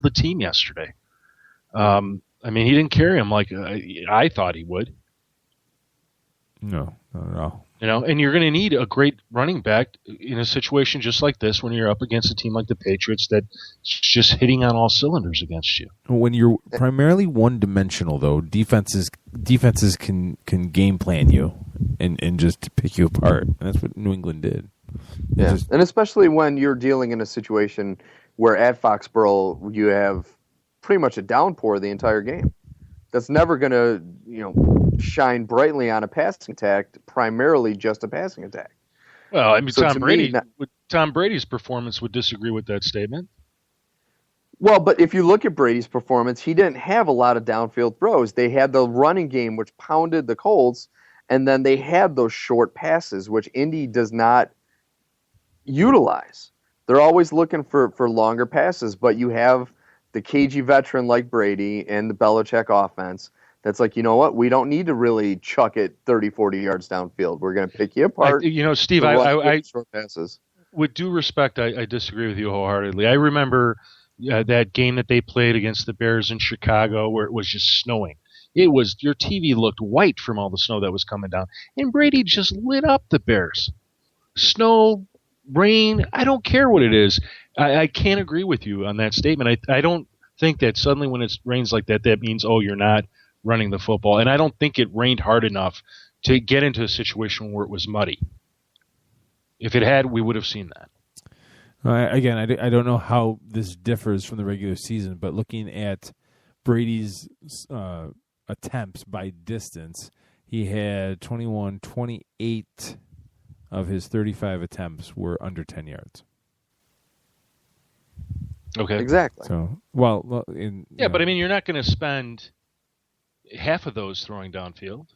the team yesterday. I mean, he didn't carry him like I thought he would. No, not at all. You know, and you're going to need a great running back in a situation just like this when you're up against a team like the Patriots that's just hitting on all cylinders against you. When you're primarily one-dimensional, though, defenses can game plan you and just pick you apart. And that's what New England did. Yeah, and especially when you're dealing in a situation where at Foxborough you have pretty much a downpour the entire game. That's never going to, shine brightly on a passing attack, primarily just a passing attack. Well, I mean, so Tom Brady's performance would disagree with that statement. Well, but if you look at Brady's performance, he didn't have a lot of downfield throws. They had the running game, which pounded the Colts, and then they had those short passes, which Indy does not utilize. They're always looking for longer passes, but you have the cagey veteran like Brady and the Belichick offense that's like, you know what, we don't need to really chuck it 30, 40 yards downfield. We're going to pick you apart. Steve, I short passes. With due respect, I disagree with you wholeheartedly. I remember that game that they played against the Bears in Chicago where it was just snowing. Your TV looked white from all the snow that was coming down. And Brady just lit up the Bears. Snow, rain, I don't care what it is. I can't agree with you on that statement. I don't think that suddenly when it rains like that means, you're not running the football. And I don't think it rained hard enough to get into a situation where it was muddy. If it had, we would have seen that. Again, I don't know how this differs from the regular season, but looking at Brady's attempts by distance, he had 28 of his 35 attempts were under 10 yards. Okay. Exactly. So, but I mean, you're not going to spend half of those throwing downfield.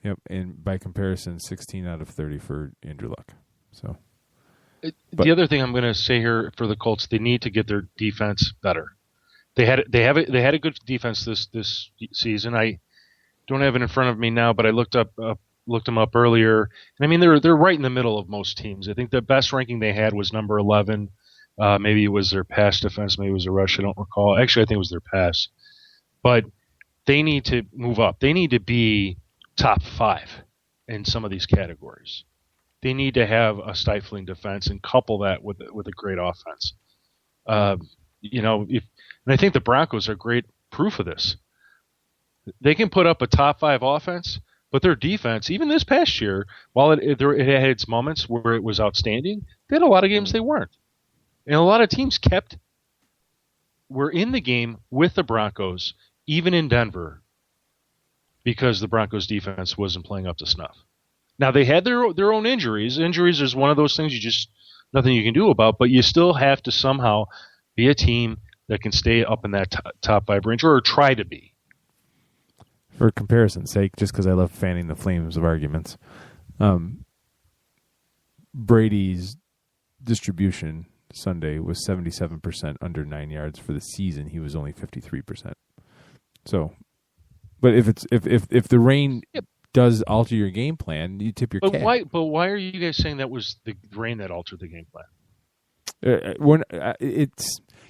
Yep, and by comparison, 16 out of 30 for Andrew Luck. So, the other thing I'm going to say here for the Colts, they need to get their defense better. They had a good defense this season. I don't have it in front of me now, but I looked them up earlier. And I mean, they're right in the middle of most teams. I think the best ranking they had was number 11. Maybe it was their pass defense, maybe it was their rush. I don't recall. Actually, I think it was their pass. But they need to move up. They need to be top 5 in some of these categories. They need to have a stifling defense and couple that with a great offense. And I think the Broncos are great proof of this. They can put up a top 5 offense, but their defense, even this past year, while it had its moments where it was outstanding, they had a lot of games they weren't. And a lot of teams were in the game with the Broncos, even in Denver, because the Broncos defense wasn't playing up to snuff. Now, they had their own injuries. Injuries is one of those things nothing you can do about, but you still have to somehow be a team that can stay up in that top 5 range, or try to be. For comparison's sake, just because I love fanning the flames of arguments, Brady's distribution Sunday was 77% under 9 yards. For the season, he was only 53%. So, but if the rain does alter your game plan, you tip your cap. Why are you guys saying that was the rain that altered the game plan?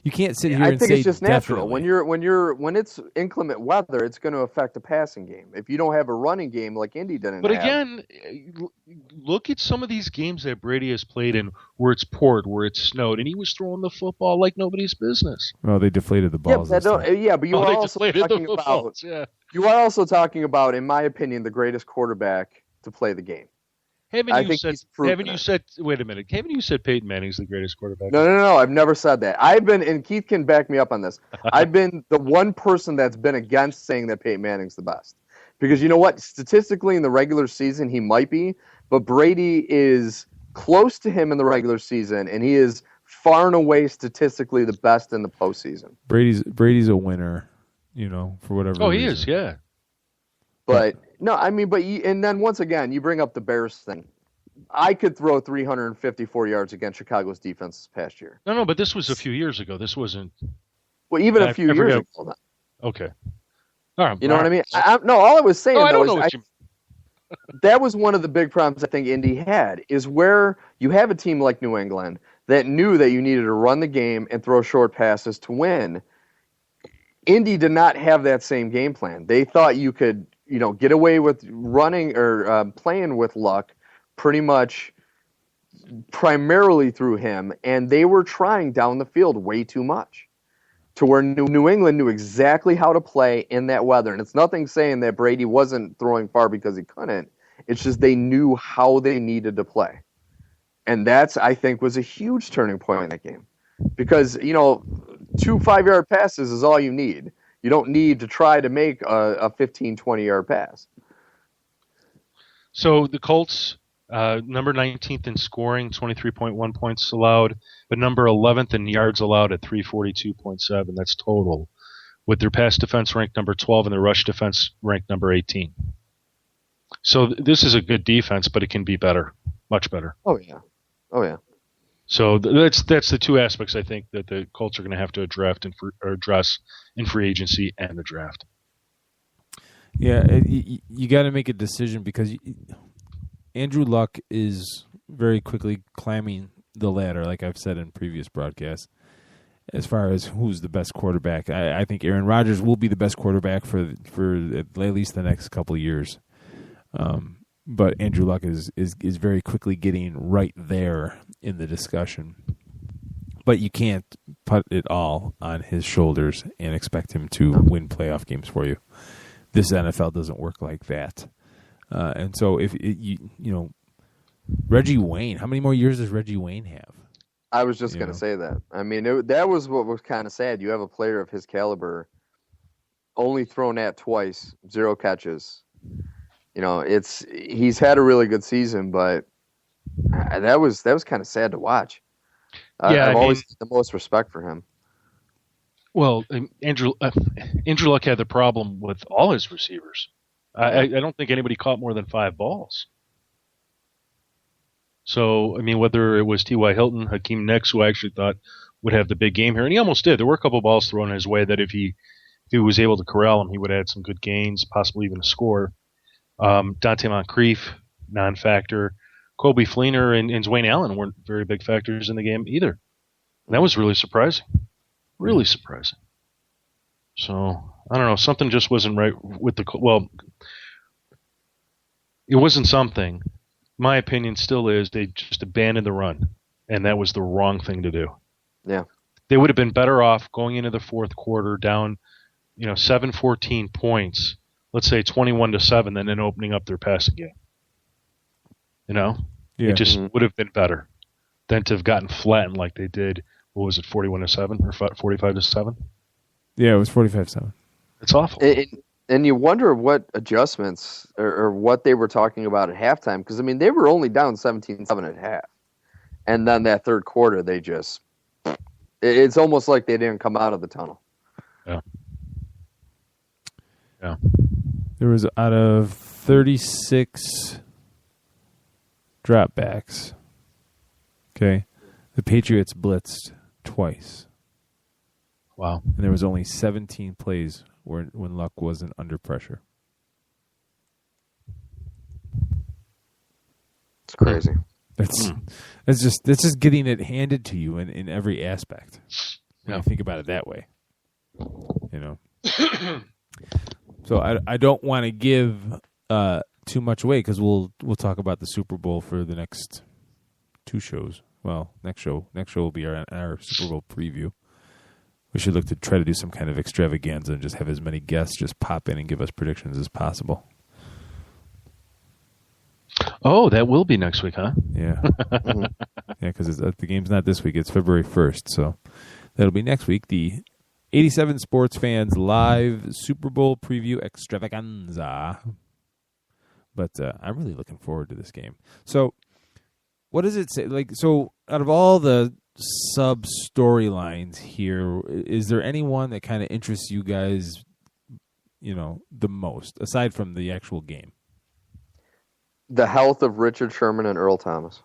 You can't sit here I and think say it's just natural. Definitely. When it's inclement weather, it's going to affect the passing game. If you don't have a running game like Indy didn't. But again, look at some of these games that Brady has played in where it's poured, where it's snowed, and he was throwing the football like nobody's business. Well, they deflated the balls. But you are also talking about. Yeah. You are also talking about, in my opinion, the greatest quarterback to play the game. Haven't you said Peyton Manning's the greatest quarterback? No. I've never said that. And Keith can back me up on this. I've been the one person that's been against saying that Peyton Manning's the best. Because you know what? Statistically, in the regular season, he might be. But Brady is close to him in the regular season, and he is far and away statistically the best in the postseason. Brady's a winner, for whatever reason. He is, yeah. But no, I mean, and then once again, you bring up the Bears thing. I could throw 354 yards against Chicago's defense this past year. No, but this was a few years ago. This wasn't. Well, even a few years ago. Okay. All right. You know what I mean? All I was saying is that was one of the big problems I think Indy had, is where you have a team like New England that knew that you needed to run the game and throw short passes to win. Indy did not have that same game plan. They thought you could, get away with running or playing with Luck pretty much primarily through him, and they were trying down the field way too much to where New England knew exactly how to play in that weather. And it's nothing saying that Brady wasn't throwing far because he couldn't. It's just they knew how they needed to play. And that's, I think, was a huge turning point in that game. Because, 2 5-yard passes is all you need. You don't need to try to make a 15, 20-yard pass. So the Colts, number 19th in scoring, 23.1 points allowed, but number 11th in yards allowed at 342.7. That's total. With their pass defense ranked number 12 and their rush defense ranked number 18. So this is a good defense, but it can be better, much better. Oh, yeah. So that's the two aspects I think that the Colts are going to have to address in free agency and the draft. Yeah, you got to make a decision because Andrew Luck is very quickly climbing the ladder, like I've said in previous broadcasts, as far as who's the best quarterback. I think Aaron Rodgers will be the best quarterback for at least the next couple of years. But Andrew Luck is very quickly getting right there in the discussion. But you can't put it all on his shoulders and expect him to win playoff games for you. This NFL doesn't work like that. And so if Reggie Wayne, how many more years does Reggie Wayne have? I was just going to say that. I mean, that was what was kind of sad. You have a player of his caliber only thrown at twice, 0 catches. He's had a really good season, but that was kind of sad to watch. I've always had the most respect for him. Well, Andrew Luck had the problem with all his receivers. I don't think anybody caught more than 5 balls. So, I mean, whether it was T.Y. Hilton, Hakeem Nicks, who I actually thought would have the big game here, and he almost did. There were a couple of balls thrown his way that if he was able to corral him, he would have had some good gains, possibly even a score. Dante Moncrief, non-factor. Kobe Fleener and Dwayne Allen weren't very big factors in the game either. And that was really surprising. Really surprising. So, I don't know. Something just wasn't right with it wasn't something. My opinion still is they just abandoned the run, and that was the wrong thing to do. Yeah. They would have been better off going into the fourth quarter down, 7-14 points, let's say 21-7, than then opening up their passing game. It just would have been better than to have gotten flattened like they did. What was it, 41-7 or 45-7? Yeah, it was 45-7. It's awful. And you wonder what adjustments or what they were talking about at halftime, because I mean they were only down 17-7 at half, and then that third quarter they just—it's almost like they didn't come out of the tunnel. Yeah. Yeah. There was out of 36 dropbacks. Okay, the Patriots blitzed twice. Wow. And there was only 17 plays when Luck wasn't under pressure. It's crazy. That's just getting it handed to you in every aspect. When you think about it that way. So I don't want to give too much away because we'll talk about the Super Bowl for the next 2 shows. Well, next show will be our Super Bowl preview. We should look to try to do some kind of extravaganza and just have as many guests just pop in and give us predictions as possible. Oh, that will be next week, huh? Yeah. Yeah, because the game's not this week. It's February 1st, so that'll be next week. The 87 Sports Fans live Super Bowl preview extravaganza. But I'm really looking forward to this game. So what does it say? So out of all the sub-storylines here, is there anyone that kind of interests you guys, the most, aside from the actual game? The health of Richard Sherman and Earl Thomas.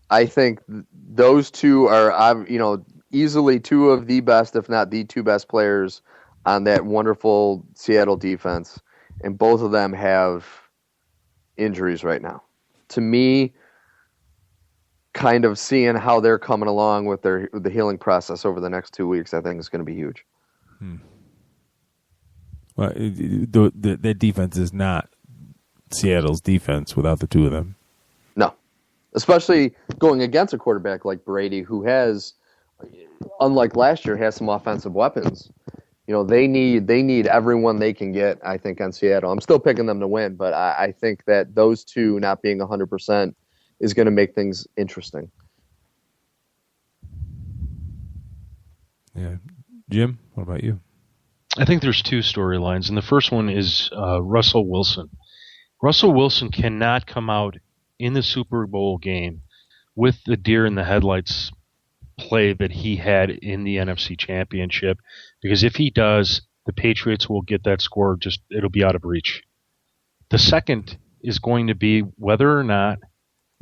I think those two are, easily 2 of the best, if not the 2 best players on that wonderful Seattle defense, and both of them have injuries right now. To me, kind of seeing how they're coming along with the healing process over the next 2 weeks, I think is going to be huge. Well, that defense is not Seattle's defense without the two of them. No, especially going against a quarterback like Brady, who has, unlike last year, has some offensive weapons. They need everyone they can get, I think, on Seattle. I'm still picking them to win, but I think that those two not being 100% is going to make things interesting. Yeah. Jim, what about you? I think there's two storylines, and the first one is Russell Wilson. Russell Wilson cannot come out in the Super Bowl game with the deer in the headlights play that he had in the NFC Championship, because if he does, the Patriots will get that score. It'll be out of reach. The second is going to be whether or not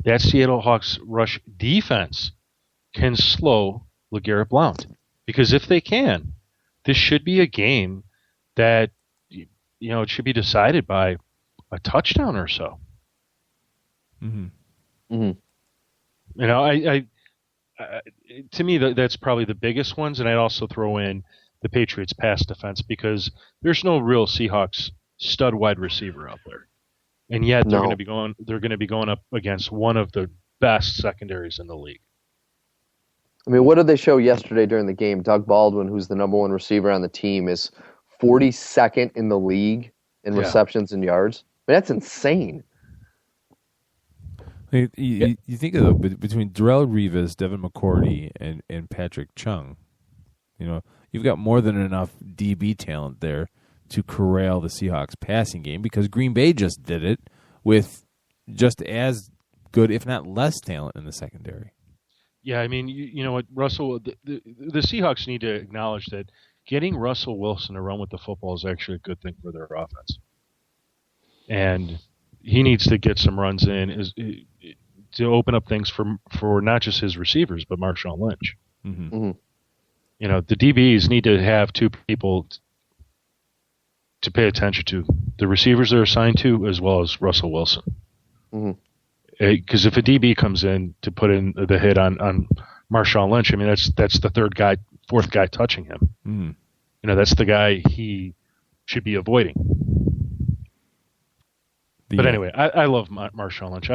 that Seattle Hawks rush defense can slow LeGarrette Blount. Because if they can, this should be a game that, it should be decided by a touchdown or so. Mm-hmm. Mm-hmm. To me, that's probably the biggest ones, and I'd also throw in the Patriots' pass defense, because there's no real Seahawks stud wide receiver out there, and yet they're going to be going up against one of the best secondaries in the league. I mean, what did they show yesterday during the game? Doug Baldwin, who's the number one receiver on the team, is 42nd in the league in receptions and yards. I mean, that's insane. You think of between Darrelle Revis, Devin McCourty, and Patrick Chung, you've got more than enough DB talent there to corral the Seahawks passing game, because Green Bay just did it with just as good, if not less, talent in the secondary. Yeah, I mean, you know what, Russell, the Seahawks need to acknowledge that getting Russell Wilson to run with the football is actually a good thing for their offense. And he needs to get some runs in to open up things for not just his receivers, but Marshawn Lynch. Mm-hmm. Mm-hmm. The DBs need to have two people to pay attention to, the receivers they're assigned to, as well as Russell Wilson. Mm-hmm. Because if a DB comes in to put in the hit on Marshawn Lynch, I mean, that's the fourth guy touching him. Mm. That's the guy he should be avoiding. But anyway, I love Marshawn Lynch.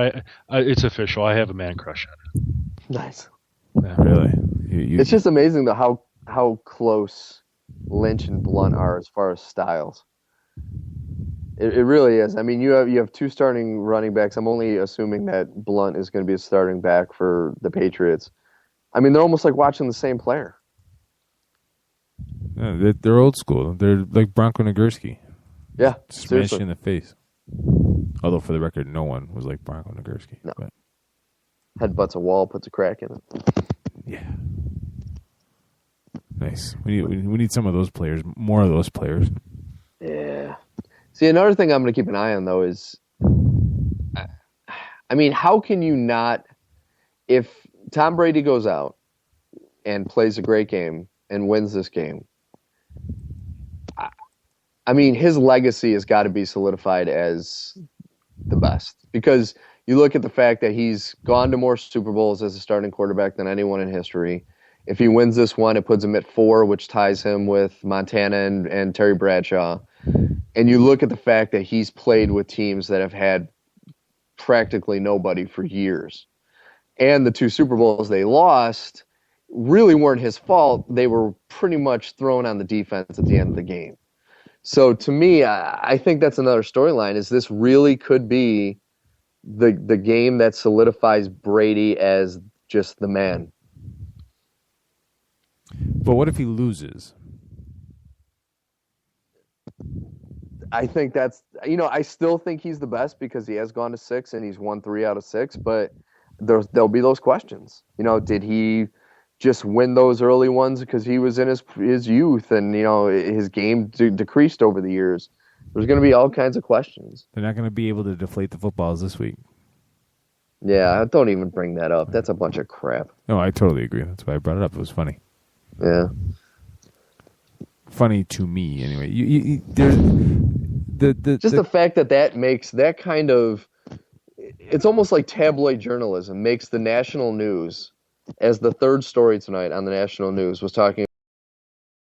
It's official. I have a man crush on him. Nice. Yeah, really? It's just amazing how close Lynch and Blount are as far as styles. It really is. I mean, you have two starting running backs. I'm only assuming that Blount is going to be a starting back for the Patriots. I mean, they're almost like watching the same player. Yeah, they're old school. They're like Bronco Nagurski. Yeah, smash seriously. in the face. Although, for the record, no one was like Bronco Nagurski. No. But. Headbutts a wall, puts a crack in it. Yeah. Nice. We need some of those players, more of those players. Yeah. See, another thing I'm going to keep an eye on, though, is, I mean, how can you not, if Tom Brady goes out and plays a great game and wins this game, I mean, his legacy has got to be solidified as the best. Because you look at the fact that he's gone to more Super Bowls as a starting quarterback than anyone in history. If he wins this one, it puts him at 4, which ties him with Montana and Terry Bradshaw. And you look at the fact that he's played with teams that have had practically nobody for years. And the 2 Super Bowls they lost really weren't his fault. They were pretty much thrown on the defense at the end of the game. So to me, I think that's another storyline, is this really could be the game that solidifies Brady as just the man. But what if he loses? I think that's, I still think he's the best because he has gone to 6 and he's won 3 out of 6, but there'll be those questions. Did he just win those early ones because he was in his youth and, his game decreased over the years? There's going to be all kinds of questions. They're not going to be able to deflate the footballs this week. Yeah, don't even bring that up. That's a bunch of crap. No, I totally agree. That's why I brought it up. It was funny. Yeah. Funny to me, anyway. The fact that makes that kind of, it's almost like tabloid journalism makes the national news, as the third story tonight on the national news was talking